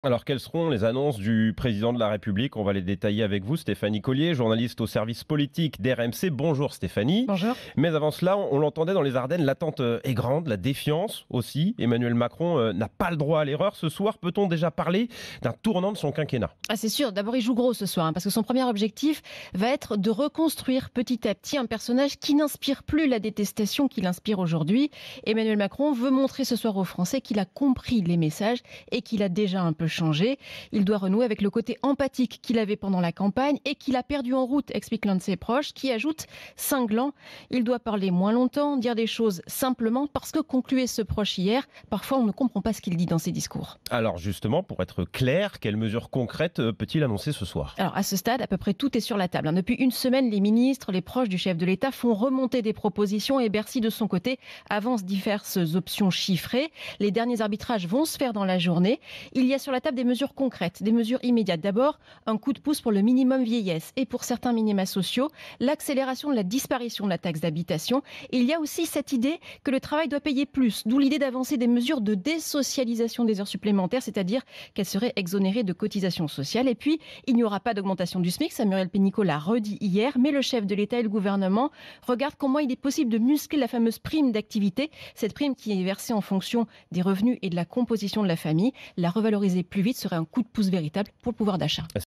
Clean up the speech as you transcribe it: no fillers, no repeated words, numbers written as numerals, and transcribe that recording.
Alors, quelles seront les annonces du président de la République? On va les détailler avec vous, Stéphanie Collier, journaliste au service politique d'RMC. Bonjour Stéphanie. Bonjour. Mais avant cela, on l'entendait dans les Ardennes, l'attente est grande, la défiance aussi. Emmanuel Macron n'a pas le droit à l'erreur. Ce soir, peut-on déjà parler d'un tournant de son quinquennat? Ah, c'est sûr, d'abord il joue gros ce soir, parce que son premier objectif va être de reconstruire petit à petit un personnage qui n'inspire plus la détestation qu'il inspire aujourd'hui. Emmanuel Macron veut montrer ce soir aux Français qu'il a compris les messages et qu'il a déjà un peu changé. Il doit renouer avec le côté empathique qu'il avait pendant la campagne et qu'il a perdu en route, explique l'un de ses proches, qui ajoute cinglant. Il doit parler moins longtemps, dire des choses simplement, parce que, concluait ce proche hier, parfois on ne comprend pas ce qu'il dit dans ses discours. Alors justement, pour être clair, quelles mesures concrètes peut-il annoncer ce soir? Alors à ce stade, à peu près tout est sur la table. Depuis une semaine, les ministres, les proches du chef de l'État font remonter des propositions et Bercy, de son côté, avance diverses options chiffrées. Les derniers arbitrages vont se faire dans la journée. Il y a sur la table des mesures concrètes, des mesures immédiates. D'abord, un coup de pouce pour le minimum vieillesse et pour certains minima sociaux, l'accélération de la disparition de la taxe d'habitation. Il y a aussi cette idée que le travail doit payer plus, d'où l'idée d'avancer des mesures de désocialisation des heures supplémentaires, c'est-à-dire qu'elles seraient exonérées de cotisations sociales. Et puis, il n'y aura pas d'augmentation du SMIC, ça Muriel Pénicaud l'a redit hier, mais le chef de l'État et le gouvernement regardent comment il est possible de muscler la fameuse prime d'activité, cette prime qui est versée en fonction des revenus et de la composition de la famille. La revaloriser plus vite serait un coup de pouce véritable pour le pouvoir d'achat.